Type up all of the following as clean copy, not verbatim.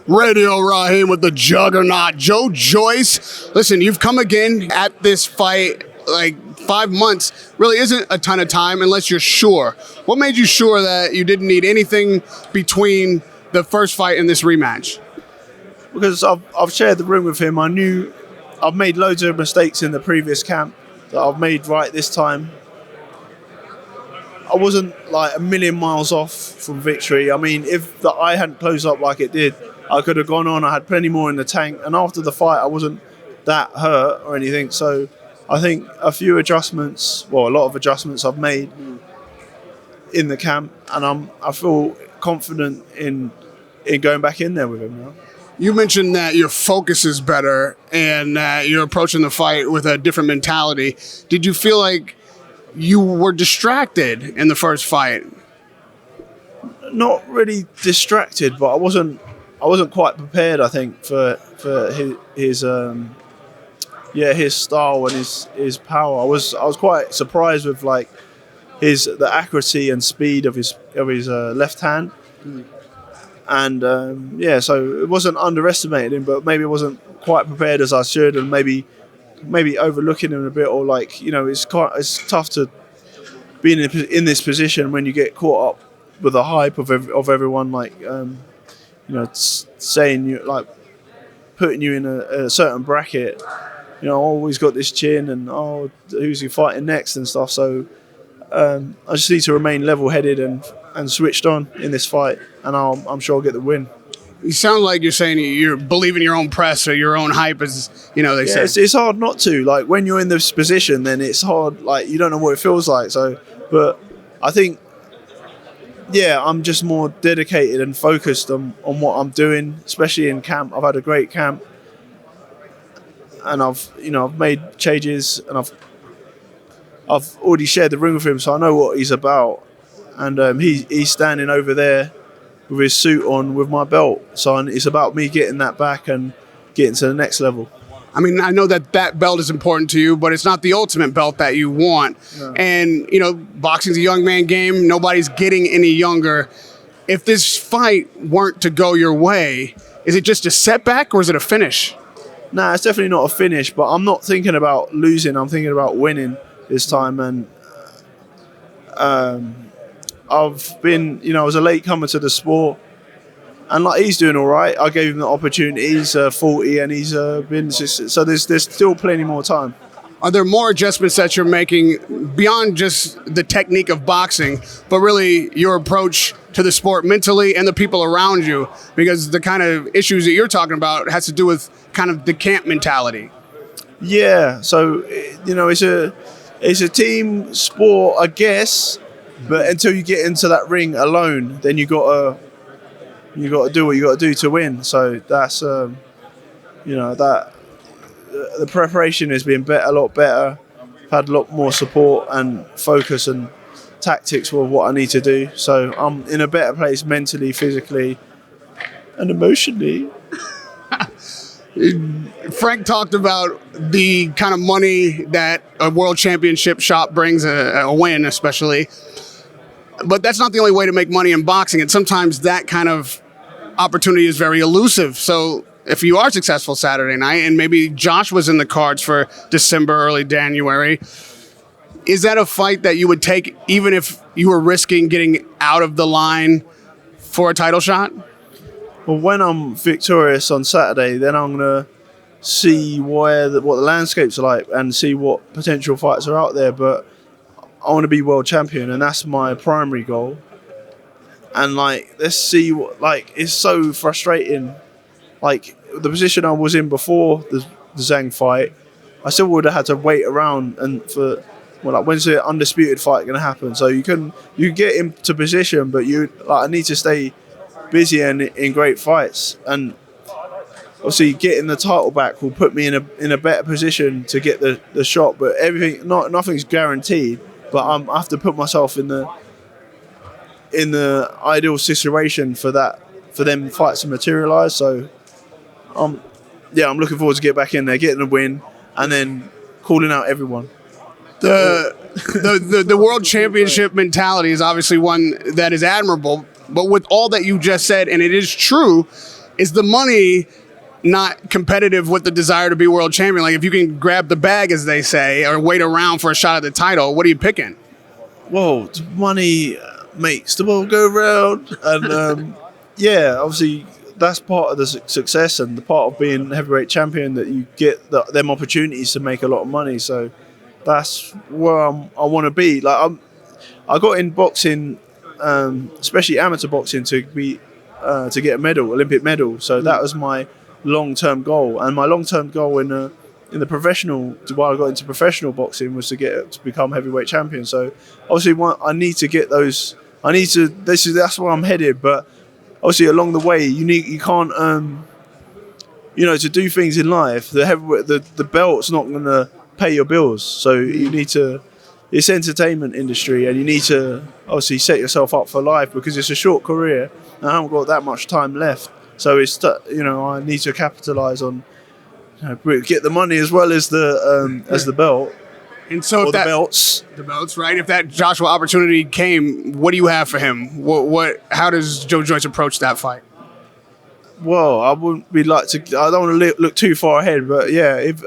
Radio Rahim with the Juggernaut Joe Joyce. Listen, you've come again at this fight. Like 5 months really isn't a ton of time unless you're sure. What made you sure that you didn't need anything between the first fight and this rematch? Because I've shared the room with him. I knew I've made loads of mistakes in the previous camp that I've made right this time. I wasn't like a million miles off from victory. I mean, if the eye hadn't closed up like it did, I could have gone on. I had plenty more in the tank. And after the fight, I wasn't that hurt or anything. So I think a few adjustments, well, a lot of adjustments I've made in the camp. And I feel confident in going back in there with him now. You mentioned that your focus is better and that you're approaching the fight with a different mentality. Did you feel like you were distracted in the first fight? Not really distracted, but I wasn't quite prepared. I think for his style and his power. I was quite surprised with like the accuracy and speed of his left hand. And so it wasn't underestimating him, but maybe I wasn't quite prepared as I should, and maybe overlooking him a bit, or like, you know, it's tough to be in this position when you get caught up with the hype of everyone, like saying you, like putting you in a certain bracket. You know, oh, he's got this chin, and oh, who's he fighting next and stuff. So I just need to remain level-headed and switched on in this fight, and I'm sure I'll get the win. You sound like you're saying you believe in your own press or your own hype, as you know they say. It's hard not to. Like when you're in this position, then it's hard. Like you don't know what it feels like. So, but I think, I'm just more dedicated and focused on what I'm doing, especially in camp. I've had a great camp, and I've made changes, and I've already shared the ring with him, so I know what he's about. And he's standing over there with his suit on with my belt. So it's about me getting that back and getting to the next level. I mean, I know that belt is important to you, but it's not the ultimate belt that you want. No. And, boxing's a young man game. Nobody's getting any younger. If this fight weren't to go your way, is it just a setback or is it a finish? Nah, it's definitely not a finish, but I'm not thinking about losing. I'm thinking about winning this time. And I've been, I was a late comer to the sport, and like he's doing all right. I gave him the opportunity. He's 40, and he's been so. There's still plenty more time. Are there more adjustments that you're making beyond just the technique of boxing, but really your approach to the sport mentally and the people around you? Because the kind of issues that you're talking about has to do with kind of the camp mentality. Yeah. So it's a team sport, I guess. But until you get into that ring alone, then you got to do what you got to do to win. So that's that the preparation has been a lot better. I've had a lot more support and focus and tactics for what I need to do. So I'm in a better place mentally, physically, and emotionally. Frank talked about the kind of money that a world championship shot brings, a win especially. But that's not the only way to make money in boxing, and sometimes that kind of opportunity is very elusive. So if you are successful Saturday night, and maybe Josh was in the cards for December, early January, is that a fight that you would take even if you were risking getting out of the line for a title shot? Well, when I'm victorious on Saturday, then I'm going to see what the landscapes are like and see what potential fights are out there. But I want to be world champion, and that's my primary goal. And let's see it's so frustrating. Like the position I was in before the Zhang fight, I still would have had to wait around and when's the undisputed fight going to happen? So you get into position, but I need to stay busy and in great fights. And obviously getting the title back will put me in a better position to get the shot. But nothing's guaranteed. But I have to put myself in the ideal situation for them fights to materialise. So, I'm looking forward to get back in there, getting a win, and then calling out everyone. The world championship mentality is obviously one that is admirable. But with all that you just said, and it is true, Is the money not competitive with the desire to be world champion? Like, if you can grab the bag, as they say, or wait around for a shot at the title, what are you picking? Well, money makes the world go round, and yeah, obviously that's part of the success and the part of being heavyweight champion, that you get them opportunities to make a lot of money. So that's where I want to be. Like, I got in boxing, especially amateur boxing, to get a medal, Olympic medal. So that was my long-term goal, and my long-term goal in the professional, while I got into professional boxing, was to become heavyweight champion. So obviously, I need to get those. That's where I'm headed. But obviously, along the way, you can't, to do things in life. The belt's not going to pay your bills. So you need to. It's entertainment industry, and you need to obviously set yourself up for life, because it's a short career, and I haven't got that much time left. So I need to capitalise on, get the money as well as the belt. And so, the belts, right? If that Joshua opportunity came, what do you have for him? How does Joe Joyce approach that fight? Well, I don't want to look too far ahead, but yeah, if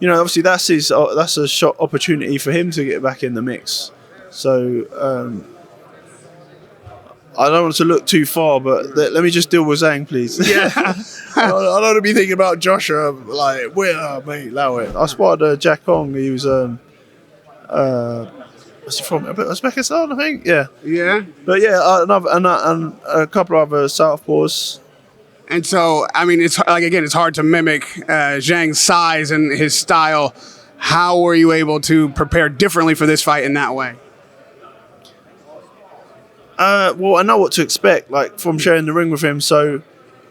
obviously that's a shot opportunity for him to get back in the mix. So. I don't want to look too far, but let me just deal with Zhang, please. Yeah. I don't want to be thinking about Joshua, like, mate, allow it. I spotted Jack Hong. He was, what's he from? Uzbekistan, I think? Yeah. Yeah. But yeah, and a couple of other southpaws. And so, I mean, it's hard to mimic Zhang's size and his style. How were you able to prepare differently for this fight in that way? Well, I know what to expect, like, from sharing the ring with him. So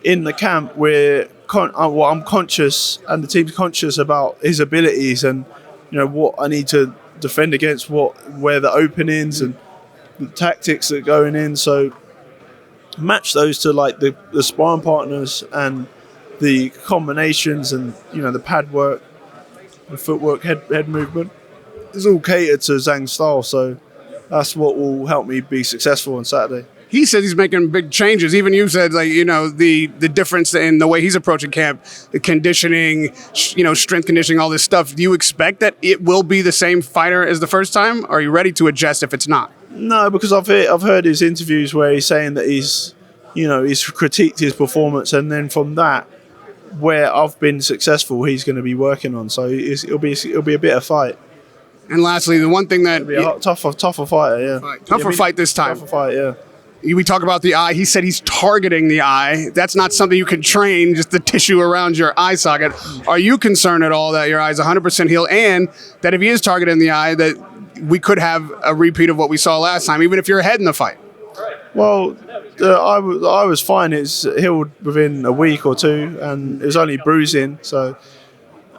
in the camp, I'm conscious, and the team's conscious about his abilities, and what I need to defend against, where the openings and the tactics that are going in. So match those to like the sparring partners and the combinations, and the pad work, the footwork, head movement. It's all catered to Zhang's style. So that's what will help me be successful on Saturday. He says he's making big changes. Even you said, like, the difference in the way he's approaching camp, the conditioning, strength conditioning, all this stuff. Do you expect that it will be the same fighter as the first time? Or are you ready to adjust if it's not? No, because I've heard his interviews where he's saying that he's critiqued his performance, and then from that, where I've been successful, he's going to be working on. So it'll be a bit of fight. And lastly, the one thing that... It'll be a tougher fighter, yeah. Right. Tougher fight this time. Tougher fight, yeah. We talk about the eye. He said he's targeting the eye. That's not something you can train, just the tissue around your eye socket. Are you concerned at all that your eye is 100% healed, and that if he is targeting the eye, that we could have a repeat of what we saw last time, even if you're ahead in the fight? Well, I was fine. It's healed within a week or two, and it was only bruising, so...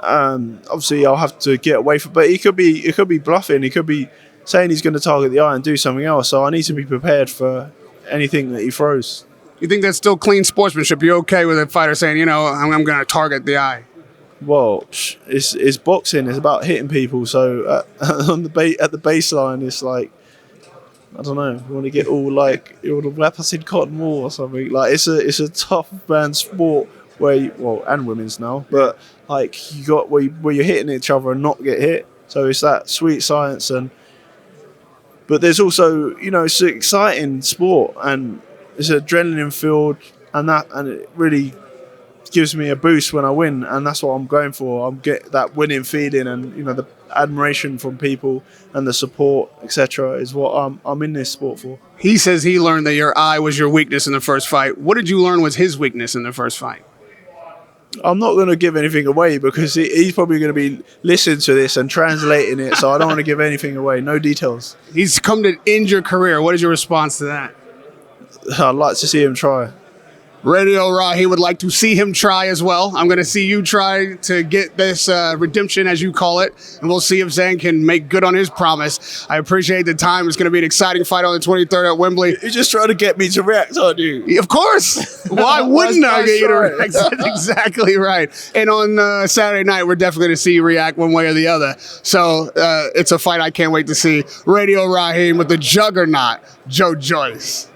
obviously, I'll have to get away from. But he could be bluffing. He could be saying he's going to target the eye and do something else. So I need to be prepared for anything that he throws. You think that's still clean sportsmanship? You're okay with a fighter saying, I'm going to target the eye? Well, it's boxing. It's about hitting people. So at the baseline, it's like, I don't know. You want to get all the weapons in cotton wool or something. Like, it's a tough man sport. And women's now, but like, you got where you're hitting each other and not get hit. So it's that sweet science, but there's also it's an exciting sport, and it's an adrenaline filled, and it really gives me a boost when I win, and that's what I'm going for. I'm get that winning feeling, and the admiration from people and the support, etc., is what I'm in this sport for. He says he learned that your eye was your weakness in the first fight. What did you learn was his weakness in the first fight? I'm not going to give anything away, because he's probably going to be listening to this and translating it, so I don't want to give anything away. No details. He's come to end your career. What is your response to that? I'd like to see him try. Radio Rahim would like to see him try as well. I'm going to see you try to get this redemption, as you call it, and we'll see if Zhang can make good on his promise. I appreciate the time. It's going to be an exciting fight on the 23rd at Wembley. You're just trying to get me to react, aren't you? Of course. Why wouldn't I get you to react? That's exactly right. And on Saturday night, we're definitely going to see you react one way or the other. So it's a fight I can't wait to see. Radio Rahim with the Juggernaut Joe Joyce.